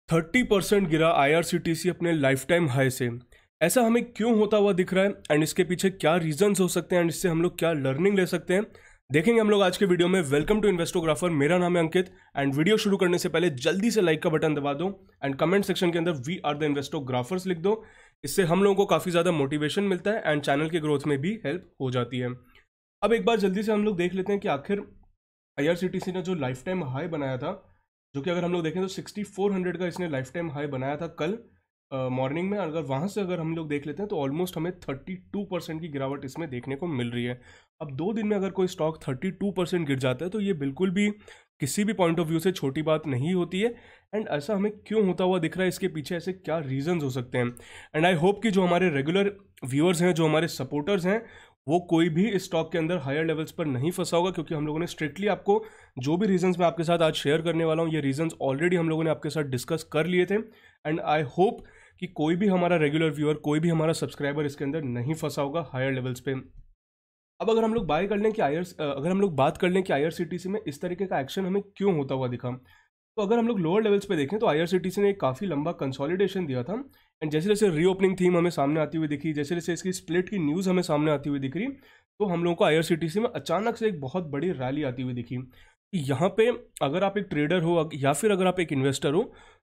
30% गिरा आईआरसीटीसी अपने life time high से। ऐसा हमें क्यों होता हुआ दिख रहा है एंड इसके पीछे क्या रीजंस हो सकते हैं एंड इससे हम लोग क्या लर्निंग ले सकते हैं, देखेंगे हम लोग आज के वीडियो में। वेलकम टू इन्वेस्टोग्राफर, मेरा नाम है अंकित एंड वीडियो शुरू करने से पहले जल्दी से लाइक का बटन दबा दो एंड कमेंट सेक्शन के अंदर वी आर द इन्वेस्टोग्राफर्स लिख दो। इससे हम लोगों को काफ़ी ज़्यादा मोटिवेशन मिलता है एंड चैनल के ग्रोथ में भी हेल्प हो जाती है। अब एक बार जल्दी से हम लोग देख लेते हैं कि आखिर आईआरसीटीसी ने जो लाइफ टाइम हाई बनाया था, जो कि अगर हम लोग देखें तो 6400 का इसने लाइफ टाइम हाई बनाया था कल मॉर्निंग में। अगर वहाँ से अगर हम लोग देख लेते हैं तो ऑलमोस्ट हमें 32% की गिरावट इसमें देखने को मिल रही है। अब 2 दिन में अगर कोई स्टॉक 32% गिर जाता है तो ये बिल्कुल भी किसी भी पॉइंट ऑफ व्यू से छोटी बात नहीं होती है। एंड ऐसा हमें क्यों होता हुआ दिख रहा है, इसके पीछे ऐसे क्या रीजंस हो सकते हैं। एंड आई होप कि जो हमारे रेगुलर व्यूअर्स हैं, जो हमारे सपोर्टर्स हैं, वो कोई भी इस स्टॉक के अंदर हायर लेवल्स पर नहीं फंसा होगा, क्योंकि हम लोगों ने स्ट्रिक्टली आपको जो भी रीजंस मैं आपके साथ आज शेयर करने वाला हूँ, ये रीजंस ऑलरेडी हम लोगों ने आपके साथ डिस्कस कर लिए थे। एंड आई होप कि कोई भी हमारा रेगुलर व्यूअर, कोई भी हमारा सब्सक्राइबर इसके अंदर नहीं फंसा होगा हायर लेवल्स पे। अब अगर हम लोग अगर हम लोग बात कर लें कि आईआरसीटीसी में इस तरीके का एक्शन हमें क्यों होता हुआ दिखा, तो अगर हम लोग लोअर लेवल्स पे देखें तो आईआरसीटीसी ने एक काफ़ी लंबा कंसोलिडेशन दिया था। एंड जैसे जैसे रीओपनिंग थीम हमें सामने आती हुई दिखी, जैसे जैसे इसकी स्प्लिट की न्यूज़ हमें सामने आती हुई दिख रही, तो हम लोगों को आईआरसीटीसी में अचानक से एक बहुत बड़ी रैली आती हुई दिखी। यहाँ पे अगर आप एक ट्रेडर हो या फिर अगर आप एक इन्वेस्टर हो,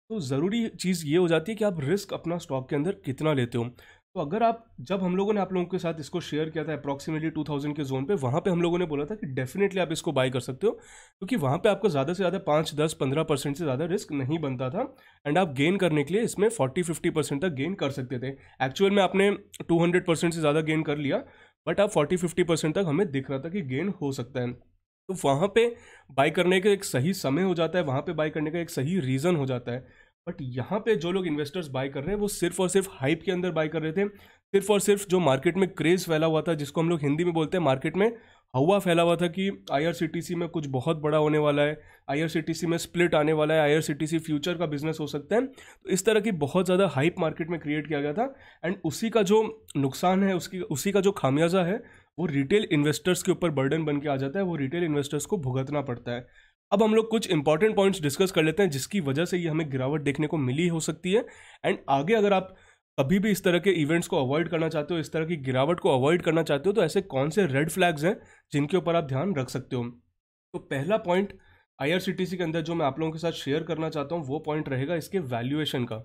तो ज़रूरी चीज़ ये हो जाती है कि आप रिस्क अपना स्टॉक के अंदर कितना लेते हो। तो अगर जब हम लोगों ने आप लोगों के साथ इसको शेयर किया था अप्रॉक्सीमेटली 2000 के जोन पे, वहाँ पे हम लोगों ने बोला था कि डेफिनेटली आप इसको बाय कर सकते हो, क्योंकि वहाँ पे आपको ज़्यादा से ज़्यादा 5, 10, 15% से ज़्यादा रिस्क नहीं बनता था। एंड आप गेन करने के लिए इसमें 40-50% तक गेन कर सकते थे। एक्चुअल में आपने 200% से ज़्यादा गेन कर लिया, बट आप 40-50% तक हमें दिख रहा था कि गेन हो सकता है। तो वहाँ पे बाय करने का एक सही समय हो जाता है, वहाँ पे बाय करने का एक सही रीज़न हो जाता है। बट यहाँ पे जो लोग इन्वेस्टर्स बाय कर रहे हैं वो सिर्फ और सिर्फ हाइप के अंदर बाय कर रहे थे। सिर्फ और सिर्फ जो मार्केट में क्रेज़ फैला हुआ था, जिसको हम लोग हिंदी में बोलते हैं, मार्केट में हवा फैला हुआ था कि आईआरसीटीसी में कुछ बहुत बड़ा होने वाला है, आईआरसीटीसी में स्प्लिट आने वाला है, आईआरसीटीसी फ्यूचर का बिजनेस हो सकता है। तो इस तरह की बहुत ज़्यादा हाइप मार्केट में क्रिएट किया गया था। एंड उसी का जो नुकसान है, उसी का जो खामियाजा है, वो रिटेल इन्वेस्टर्स के ऊपर बर्डन बन के आ जाता है, वो रिटेल इन्वेस्टर्स को भुगतना पड़ता है। अब हम लोग कुछ इंपॉर्टेंट पॉइंट्स डिस्कस कर लेते हैं जिसकी वजह से ये हमें गिरावट देखने को मिली हो सकती है। एंड आगे अगर आप कभी भी इस तरह के इवेंट्स को अवॉइड करना चाहते हो, इस तरह की गिरावट को अवॉइड करना चाहते हो, तो ऐसे कौन से रेड फ्लैग्स हैं जिनके ऊपर आप ध्यान रख सकते हो। तो पहला पॉइंट आईआरसीटीसी के अंदर जो मैं आप लोगों के साथ शेयर करना चाहता हूँ, वो पॉइंट रहेगा इसके वैल्यूएशन का।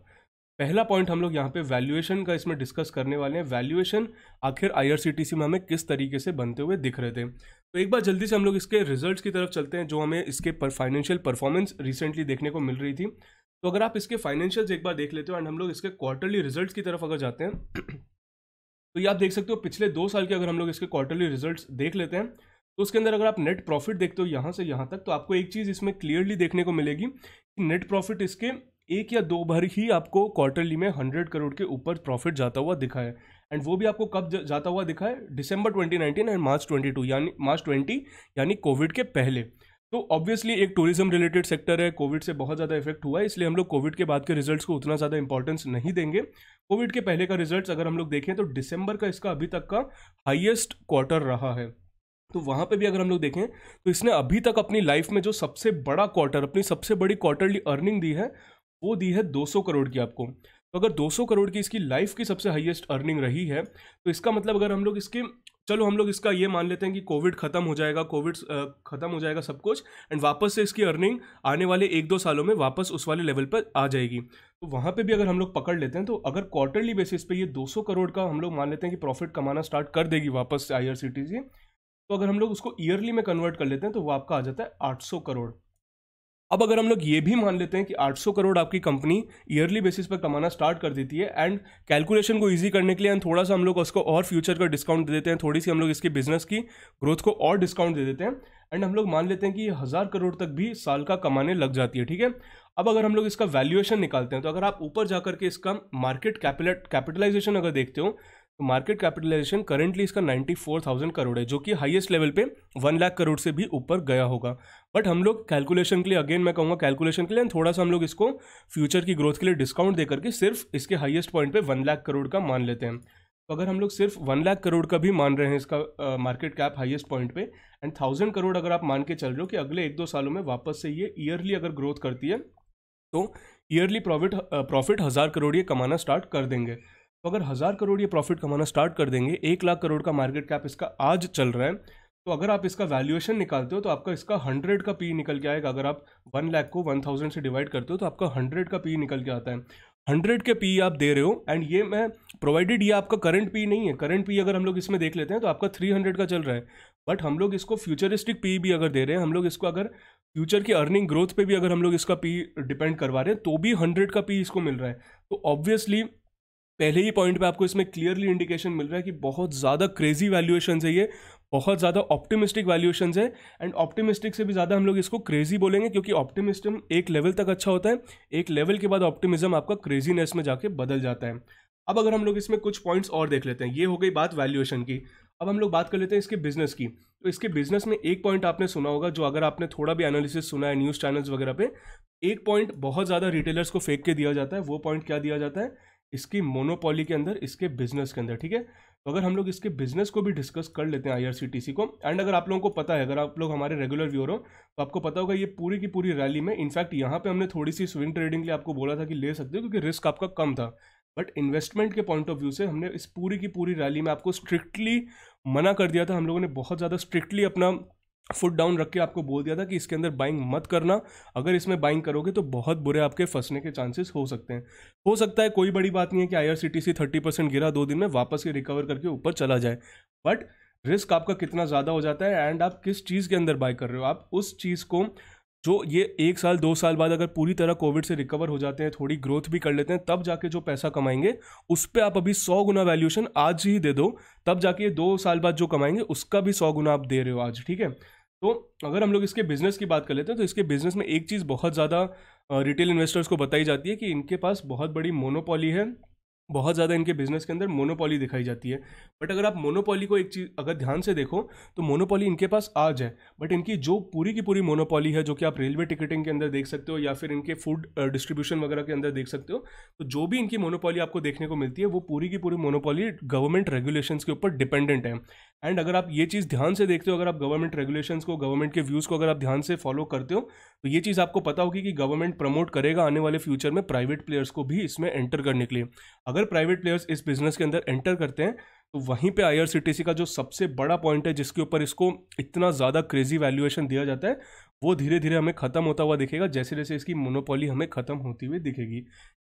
पहला पॉइंट हम लोग यहाँ पे वैल्यूएशन का इसमें डिस्कस करने वाले हैं। वैल्यूएशन आखिर आईआरसीटीसी में हमें किस तरीके से बनते हुए दिख रहे थे। तो एक बार जल्दी से हम लोग इसके रिजल्ट्स की तरफ चलते हैं, जो हमें इसके फाइनेंशियल परफॉर्मेंस रिसेंटली देखने को मिल रही थी। तो अगर आप इसके फाइनेंशियल्स एक बार देख लेते हो एंड हम लोग इसके क्वार्टरली रिजल्ट्स की तरफ अगर जाते हैं तो ये आप देख सकते हो पिछले 2 साल के अगर हम लोग इसके क्वार्टरली रिजल्ट्स देख लेते हैं, तो उसके अंदर अगर आप नेट प्रॉफिट देखते हो यहाँ से यहाँ तक, तो आपको एक चीज़ इसमें क्लियरली देखने को मिलेगी कि नेट प्रॉफिट इसके 1 या 2 बार ही आपको क्वार्टरली में 100 करोड़ के ऊपर प्रॉफिट जाता हुआ दिखा है। एंड वो भी आपको कब जाता हुआ दिखा है? दिसंबर 2019 एंड मार्च 20 यानी कोविड के पहले। तो ऑब्वियसली एक टूरिज्म रिलेटेड सेक्टर है, कोविड से बहुत ज़्यादा इफेक्ट हुआ है, इसलिए हम लोग कोविड के बाद के रिजल्ट्स को उतना ज़्यादा इंपॉर्टेंस नहीं देंगे। कोविड के पहले का रिजल्ट्स अगर हम लोग देखें तो दिसंबर का इसका अभी तक का हाईएस्ट क्वार्टर रहा है। तो वहाँ पे भी अगर हम लोग देखें तो इसने अभी तक अपनी लाइफ में जो सबसे बड़ा क्वार्टर, अपनी सबसे बड़ी क्वार्टरली अर्निंग दी है, वो दी है 200 करोड़ की आपको। तो अगर 200 करोड़ की इसकी लाइफ की सबसे हाईएस्ट अर्निंग रही है, तो इसका मतलब अगर हम लोग हम लोग इसका ये मान लेते हैं कि कोविड खत्म हो जाएगा, खत्म हो जाएगा सब कुछ, एंड वापस से इसकी अर्निंग आने वाले 1-2 सालों में वापस उस वाले लेवल पर आ जाएगी। तो वहाँ पे भी अगर हम लोग पकड़ लेते हैं, तो अगर क्वार्टरली बेसिस पे ये 200 करोड़ का हम लोग मान लेते हैं कि प्रॉफिट कमाना स्टार्ट कर देगी वापस से आईआरसीटीसी, तो अगर हम लोग उसको ईयरली में कन्वर्ट कर लेते हैं तो वो आपका आ जाता है 800 करोड़। अब अगर हम लोग ये भी मान लेते हैं कि 800 करोड़ आपकी कंपनी ईयरली बेसिस पर कमाना स्टार्ट कर देती है, एंड कैलकुलेशन को इजी करने के लिए थोड़ा सा हम लोग उसको और फ्यूचर का डिस्काउंट दे देते हैं, थोड़ी सी हम लोग इसके बिजनेस की ग्रोथ को और डिस्काउंट दे देते हैं, एंड हम लोग मान लेते हैं कि ये 1000 करोड़ तक भी साल का कमाने लग जाती है, ठीक है। अब अगर हम लोग इसका वैल्यूएशन निकालते हैं, तो अगर आप ऊपर जाकर के इसका मार्केट कैपिटलाइजेशन अगर देखते हो, तो मार्केट कैपिटलाइजेशन करेंटली इसका 94,000 करोड़ है, जो कि हाईएस्ट लेवल पे 1 लाख करोड़ से भी ऊपर गया होगा। बट हम लोग कैलकुलेशन के लिए, अगेन मैं कहूँगा कैलकुलेशन के लिए थोड़ा सा हम लोग इसको फ्यूचर की ग्रोथ के लिए डिस्काउंट देकर के सिर्फ इसके हाईएस्ट पॉइंट पे 1 लाख करोड़ का मान लेते हैं। तो अगर हम लोग सिर्फ 1 लाख करोड़ का भी मान रहे हैं इसका मार्केट कैप हाईएस्ट पॉइंट पे, एंड 1000 करोड़ अगर आप मान के चल रहे हो कि अगले 1-2 सालों में वापस से ये ईयरली अगर ग्रोथ करती है, तो ईयरली प्रॉफिट 1000 करोड़ ये कमाना स्टार्ट कर देंगे। तो अगर 1000 करोड़ ये प्रॉफिट कमाना स्टार्ट कर देंगे, 1 लाख करोड़ का मार्केट कैप इसका आज चल रहा है, तो अगर आप इसका वैल्यूएशन निकालते हो तो आपका इसका 100 का पी निकल के आएगा। अगर आप 1 लाख को 1000 से डिवाइड करते हो तो आपका 100 का पी निकल के आता है। 100 के पी आप दे रहे हो, एंड ये मैं प्रोवाइडेड ये आपका करंट पी नहीं है। करंट पी अगर हम लोग इसमें देख लेते हैं तो आपका 300 का चल रहा है, बट हम लोग इसको फ्यूचरिस्टिक पी भी अगर दे रहे हैं, हम लोग इसको अगर फ्यूचर की अर्निंग ग्रोथ पे भी अगर हम लोग इसका पी डिपेंड करवा रहे हैं तो भी 100 का पी इसको मिल रहा है। तो ऑब्वियसली पहले ही पॉइंट पे आपको इसमें क्लियरली इंडिकेशन मिल रहा है कि बहुत ज़्यादा क्रेजी वैल्यूएशन है ये, बहुत ज़्यादा ऑप्टिमिस्टिक वैल्यूएशन है। एंड ऑप्टिमिस्टिक से भी ज़्यादा हम लोग इसको क्रेजी बोलेंगे, क्योंकि ऑप्टिमिज्म एक लेवल तक अच्छा होता है, एक लेवल के बाद ऑप्टिमिज्म आपका क्रेजीनेस में जाके बदल जाता है। अब अगर हम लोग इसमें कुछ पॉइंट्स और देख लेते हैं, ये हो गई बात वैल्यूएशन की। अब हम लोग बात कर लेते हैं इसके बिजनेस की। तो इसके बिजनेस में एक पॉइंट आपने सुना होगा, जो अगर आपने थोड़ा भी एनालिसिस सुना है न्यूज़ चैनल्स वगैरह पे, एक पॉइंट बहुत ज़्यादा रिटेलर्स को फेंक के दिया जाता है। वो पॉइंट क्या दिया जाता है? इसकी मोनोपॉली के अंदर, इसके बिजनेस के अंदर, ठीक है। तो अगर हम लोग इसके बिजनेस को भी डिस्कस कर लेते हैं IRCTC को, एंड अगर आप लोगों को पता है, अगर आप लोग हमारे रेगुलर व्यूअर हो तो आपको पता होगा ये पूरी की पूरी रैली में, इनफैक्ट यहाँ पे हमने थोड़ी सी स्विंग ट्रेडिंग के लिए आपको बोला था कि ले सकते हो क्योंकि रिस्क आपका कम था, बट इन्वेस्टमेंट के पॉइंट ऑफ व्यू से हमने इस पूरी की पूरी रैली में आपको स्ट्रिक्टली मना कर दिया था। हम लोगों ने बहुत ज़्यादा स्ट्रिक्टली अपना फुट डाउन रख के आपको बोल दिया था कि इसके अंदर बाइंग मत करना, अगर इसमें बाइंग करोगे तो बहुत बुरे आपके फंसने के चांसेस हो सकते हैं। हो सकता है, कोई बड़ी बात नहीं है कि IRCTC 30% गिरा 2 दिन में, वापस ये रिकवर करके ऊपर चला जाए, बट रिस्क आपका कितना ज़्यादा हो जाता है, एंड आप किस चीज़ के अंदर बाय कर रहे हो। आप उस चीज़ को जो ये 1 साल 2 साल बाद अगर पूरी तरह कोविड से रिकवर हो जाते हैं, थोड़ी ग्रोथ भी कर लेते हैं, तब जाके जो पैसा कमाएंगे उस पर आप अभी 100 गुना वैल्यूएशन आज ही दे दो, तब जाके 2 साल बाद जो कमाएंगे उसका भी 100 गुना आप दे रहे हो आज, ठीक है। तो अगर हम लोग इसके बिजनेस की बात कर लेते हैं तो इसके बिजनेस में एक चीज़ बहुत ज़्यादा रिटेल इन्वेस्टर्स को बताई जाती है कि इनके पास बहुत बड़ी मोनोपॉली है, बहुत ज़्यादा इनके बिजनेस के अंदर मोनोपॉली दिखाई जाती है। बट अगर आप मोनोपॉली को एक चीज़ अगर ध्यान से देखो तो मोनोपॉली इनके पास आज है, बट इनकी जो पूरी की पूरी मोनोपॉली है, जो कि आप रेलवे टिकटिंग के अंदर देख सकते हो या फिर इनके फूड डिस्ट्रीब्यूशन वगैरह के अंदर देख सकते हो, तो जो भी इनकी मोनोपॉली आपको देखने को मिलती है वो पूरी की पूरी मोनोपॉली गवर्नमेंट रेगुलेशंस के ऊपर डिपेंडेंट है। एंड अगर आप ये चीज़ ध्यान से देखते हो, अगर आप गवर्नमेंट रेगुलेशंस को, गवर्नमेंट के व्यूज़ को अगर आप ध्यान से फॉलो करते हो, तो ये चीज़ आपको पता होगी कि गवर्नमेंट प्रमोट करेगा आने वाले फ्यूचर में प्राइवेट प्लेयर्स को भी इसमें एंटर करने के लिए। अगर प्राइवेट प्लेयर्स इस बिजनेस के अंदर एंटर करते हैं तो वहीं पे IRCTC का जो सबसे बड़ा पॉइंट है, जिसके ऊपर इसको इतना ज़्यादा क्रेजी वैल्यूएशन दिया जाता है, वो धीरे धीरे हमें खत्म होता हुआ दिखेगा, जैसे जैसे इसकी मोनोपॉली हमें खत्म होती हुई दिखेगी।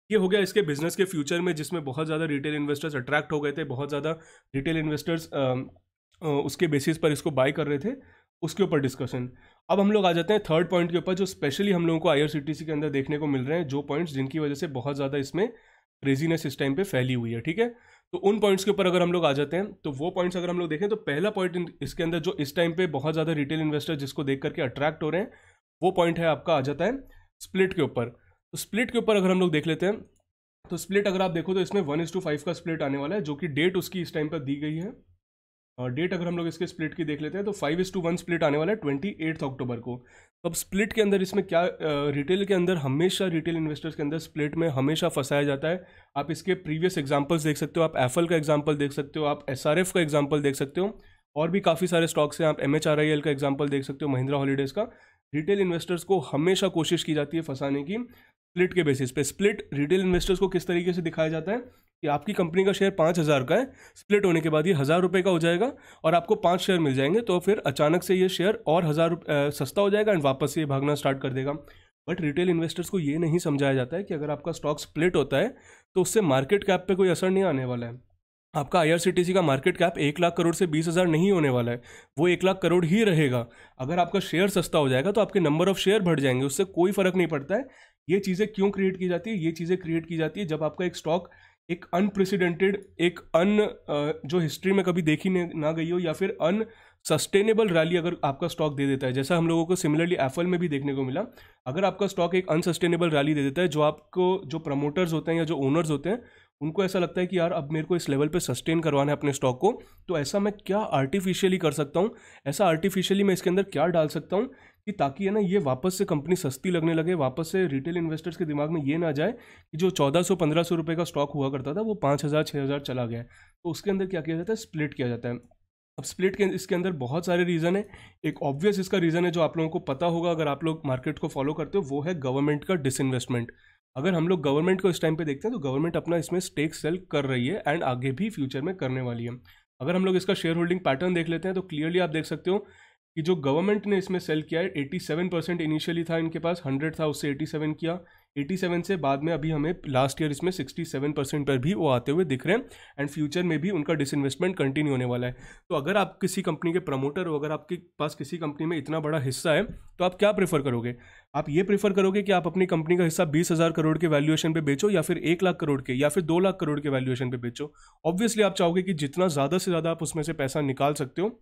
ये हो गया इसके बिजनेस के फ्यूचर में, जिसमें बहुत ज़्यादा रिटेल इन्वेस्टर्स अट्रैक्ट हो गए थे, बहुत ज़्यादा रिटेल इन्वेस्टर्स उसके बेसिस पर इसको बाय कर रहे थे, उसके ऊपर डिस्कशन। अब हम लोग आ जाते हैं थर्ड पॉइंट के ऊपर, जो स्पेशली हम लोगों को IRCTC के अंदर देखने को मिल रहे हैं, जो पॉइंट्स जिनकी वजह से बहुत ज़्यादा इसमें क्रेजीनेस इस टाइम पे फैली हुई है, ठीक है। तो उन पॉइंट्स के ऊपर अगर हम लोग आ जाते हैं, तो वो पॉइंट्स अगर हम लोग देखें तो पहला पॉइंट इसके अंदर जो इस टाइम पे बहुत ज़्यादा रिटेल इन्वेस्टर जिसको देख करके अट्रैक्ट हो रहे हैं, वो पॉइंट है आपका आ जाता है स्प्लिट के ऊपर। तो स्प्लिट के ऊपर अगर हम लोग देख लेते हैं, तो स्प्लिट अगर आप देखो तो इसमें 1:5 का स्प्लिट आने वाला है, जो कि डेट उसकी इस टाइम पर दी गई है। और डेट अगर हम लोग इसके स्प्लिट की देख लेते हैं तो 5:1 स्प्लिट आने वाला है 28 अक्टूबर को। तो अब स्प्लिट के अंदर इसमें क्या, रिटेल के अंदर हमेशा रिटेल इन्वेस्टर्स के अंदर स्प्लिट में हमेशा फंसाया जाता है। आप इसके प्रीवियस एग्जांपल्स देख सकते हो, आप एफएल का एग्जांपल देख सकते हो, आप SRF का एग्जांपल देख सकते हो, और भी काफ़ी सारे स्टॉक्स हैं, आप MHRIL का एग्जांपल देख सकते हो, महिंद्रा हॉलीडेज़ का। रिटेल इन्वेस्टर्स को हमेशा कोशिश की जाती है फंसाने की स्प्लिट के बेसिस पे। स्प्लिट रिटेल इन्वेस्टर्स को किस तरीके से दिखाया जाता है कि आपकी कंपनी का शेयर 5,000 का है, स्प्लिट होने के बाद ये 1,000 रुपये का हो जाएगा और आपको 5 शेयर मिल जाएंगे, तो फिर अचानक से ये शेयर और 1,000 सस्ता हो जाएगा एंड वापस से ये भागना स्टार्ट कर देगा। बट रिटेल इन्वेस्टर्स को ये नहीं समझाया जाता है कि अगर आपका स्टॉक स्प्लिट होता है तो उससे मार्केट कैप पे कोई असर नहीं आने वाला है। आपका IRCTC का मार्केट कैप 1 लाख करोड़ से 20,000 नहीं होने वाला है, वो 1 लाख करोड़ ही रहेगा। अगर आपका शेयर सस्ता हो जाएगा तो आपके नंबर ऑफ शेयर बढ़ जाएंगे, उससे कोई फर्क नहीं पड़ता है। ये चीज़ें क्यों क्रिएट की जाती है? ये चीज़ें क्रिएट की जाती है जब आपका एक स्टॉक एक अनप्रेसिडेंटेड, एक जो हिस्ट्री में कभी देखी ना गई हो, या फिर सस्टेनेबल रैली अगर आपका स्टॉक दे देता है, जैसा हम लोगों को सिमिलरली एफएल में भी देखने को मिला। अगर आपका स्टॉक एक अनसस्टेनेबल रैली दे देता है, जो आपको, जो प्रमोटर्स होते हैं या जो ओनर्स होते हैं, उनको ऐसा लगता है कि यार अब मेरे को इस लेवल पे सस्टेन करवाना है अपने स्टॉक को, तो ऐसा मैं क्या आर्टिफिशियली कर सकता हूँ, ऐसा आर्टिफिशियली मैं इसके अंदर क्या डाल सकता हूँ कि ताकि है ना ये वापस से कंपनी सस्ती लगने लगे, वापस से रिटेल इन्वेस्टर्स के दिमाग में ये ना जाए कि जो 1,400-1,500 रुपये का स्टॉक हुआ करता था वो 5,000-6,000 चला गया है। तो उसके अंदर क्या किया जाता है? स्प्लिट किया जाता है। अब स्प्लिट के इसके अंदर बहुत सारे रीज़न है। एक ऑब्वियस इसका रीज़न है जो आप लोगों को पता होगा अगर आप लोग मार्केट को फॉलो करते हो, वो है गवर्नमेंट का डिसइन्वेस्टमेंट। अगर हम लोग गवर्नमेंट को इस टाइम पे देखते हैं तो गवर्नमेंट अपना इसमें स्टेक सेल कर रही है एंड आगे भी फ्यूचर में करने वाली है। अगर हम लोग इसका शेयर होल्डिंग पैटर्न देख लेते हैं तो क्लियरली आप देख सकते हो कि जो गवर्नमेंट ने इसमें सेल किया है 87% इनिशियली था इनके पास, 100 था उससे 87 किया, 87 से बाद में अभी हमें लास्ट ईयर इसमें 67% पर भी वो आते हुए दिख रहे हैं एंड फ्यूचर में भी उनका डिसइन्वेस्टमेंट कंटिन्यू होने वाला है। तो अगर आप किसी कंपनी के प्रमोटर हो, अगर आपके पास किसी कंपनी में इतना बड़ा हिस्सा है तो आप क्या प्रेफर करोगे? आप ये प्रेफर करोगे कि आप अपनी कंपनी का हिस्सा 20,000 करोड़ के वैल्यूएशन पे बेचो या फिर 1 लाख करोड़ के या फिर 2 लाख करोड़ के वैल्यूएशन पे बेचो? ऑब्वियसली आप चाहोगे कि जितना ज़्यादा से ज़्यादा आप उसमें से पैसा निकाल सकते हो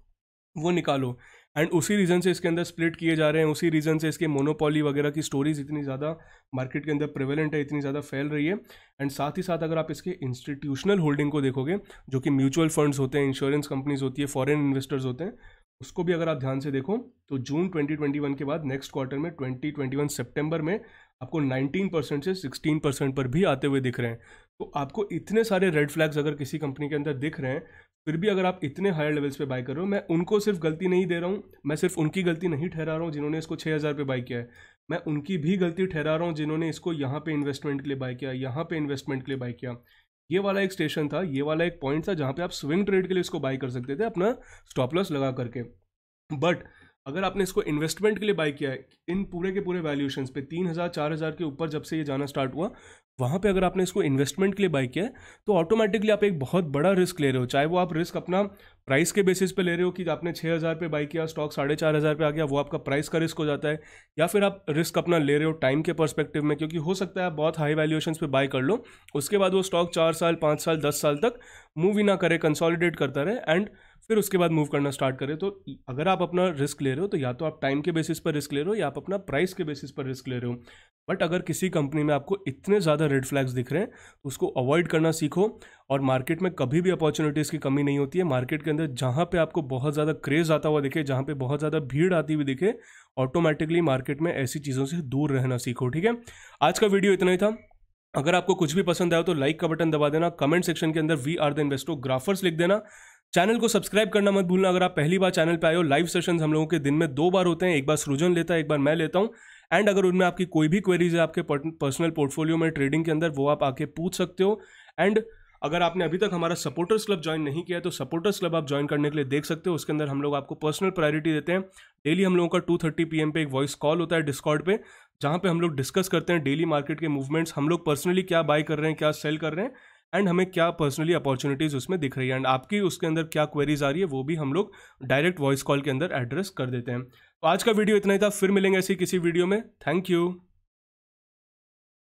वो निकालो एंड उसी रीज़न से इसके अंदर स्प्लिट किए जा रहे हैं, उसी रीज़न से इसके मोनोपॉली वगैरह की स्टोरीज इतनी ज़्यादा मार्केट के अंदर प्रेवेलेंट है, इतनी ज़्यादा फैल रही है। एंड साथ ही साथ अगर आप इसके इंस्टीट्यूशनल होल्डिंग को देखोगे जो कि म्यूचुअल फंड्स होते हैं, इंश्योरेंस कंपनीज होती है, फॉरेन इन्वेस्टर्स होते हैं, उसको भी अगर आप ध्यान से देखो तो जून 2021 के बाद नेक्स्ट क्वार्टर में 2021 सितंबर में आपको 19% से 16% पर भी आते हुए दिख रहे हैं। तो आपको इतने सारे रेड फ्लैग्स अगर किसी कंपनी के अंदर दिख रहे हैं, फिर भी अगर आप इतने हायर लेवल्स पे बाय कर रहे हो, मैं उनको सिर्फ गलती नहीं दे रहा हूँ, मैं सिर्फ उनकी गलती नहीं ठहरा रहा हूँ जिन्होंने इसको 6,000 पे बाय किया है, मैं उनकी भी गलती ठहरा रहा हूँ जिन्होंने इसको यहाँ पे इन्वेस्टमेंट के लिए बाय किया, यहाँ पे इन्वेस्टमेंट के लिए बाय किया। ये वाला एक स्टेशन था, ये वाला एक पॉइंट था जहाँ पे आप स्विंग ट्रेड के लिए इसको बाय कर सकते थे अपना स्टॉप लॉस लगा करके। बट अगर आपने इसको इन्वेस्टमेंट के लिए बाय किया है इन पूरे के पूरे वैल्यूएशंस पे 3,000 4,000 के ऊपर जब से ये जाना स्टार्ट हुआ, वहाँ पे अगर आपने इसको इन्वेस्टमेंट के लिए बाय किया है तो ऑटोमेटिकली आप एक बहुत बड़ा रिस्क ले रहे हो। चाहे वो आप रिस्क अपना प्राइस के बेसिस पे ले रहे हो कि आपने 6,000 पे बाय किया, स्टॉक 4,500 पे आ गया, वो आपका प्राइस का रिस्क हो जाता है, या फिर आप रिस्क अपना ले रहे हो टाइम के पर्सपेक्टिव में, क्योंकि हो सकता है आप बहुत हाई वैल्यूएशंस पे बाय कर लो, उसके बाद वो स्टॉक 4 साल 5 साल 10 साल तक मूव ही ना करे, कंसोलिडेट करता रहे एंड फिर उसके बाद मूव करना स्टार्ट करें। तो अगर आप अपना रिस्क ले रहे हो तो या तो आप टाइम के बेसिस पर रिस्क ले रहे हो या आप अपना प्राइस के बेसिस पर रिस्क ले रहे हो। बट अगर किसी कंपनी में आपको इतने ज़्यादा रेड फ्लैग्स दिख रहे हैं तो उसको अवॉइड करना सीखो। और मार्केट में कभी भी अपॉर्चुनिटीज़ की कमी नहीं होती है। मार्केट के अंदर जहाँ पे आपको बहुत ज़्यादा क्रेज़ आता हुआ दिखे, जहाँ पे बहुत ज़्यादा भीड़ आती हुई दिखे, ऑटोमेटिकली मार्केट में ऐसी चीज़ों से दूर रहना सीखो। ठीक है, आज का वीडियो इतना ही था। अगर आपको कुछ भी पसंद आया तो लाइक का बटन दबा देना, कमेंट सेक्शन के अंदर वी आर द इन्वेस्टोग्राफर्स लिख देना, चैनल को सब्सक्राइब करना मत भूलना। अगर आप पहली बार चैनल पे आए हो, लाइव सेशंस हम लोगों के दिन में 2 बार होते हैं, एक बार सृजन लेता है, एक बार मैं लेता हूं। एंड अगर उनमें आपकी कोई भी क्वेरीज है आपके पर्सनल पोर्टफोलियो में ट्रेडिंग के अंदर, वो आप आके पूछ सकते हो। एंड अगर आपने अभी तक हमारा सपोर्टर्स क्लब ज्वाइन नहीं किया है तो सपोर्टर्स क्लब आप ज्वाइन करने के लिए देख सकते हो। उसके अंदर हम लोग आपको पर्सनल प्रायोरिटी देते हैं। डेली हम लोगों का 2:30 PM पे एक वॉइस कॉल होता है डिस्कॉर्ड पे, जहाँ पे हम लोग डिस्कस करते हैं डेली मार्केट के मूवमेंट्स, हम लोग पर्सनली क्या बाय कर रहे हैं, क्या सेल कर रहे हैं, एंड हमें क्या पर्सनली अपॉर्चुनिटीज़ उसमें दिख रही है, एंड आपकी उसके अंदर क्या क्वेरीज आ रही है वो भी हम लोग डायरेक्ट वॉइस कॉल के अंदर एड्रेस कर देते हैं। तो आज का वीडियो इतना ही था, फिर मिलेंगे ऐसी किसी वीडियो में। Thank you.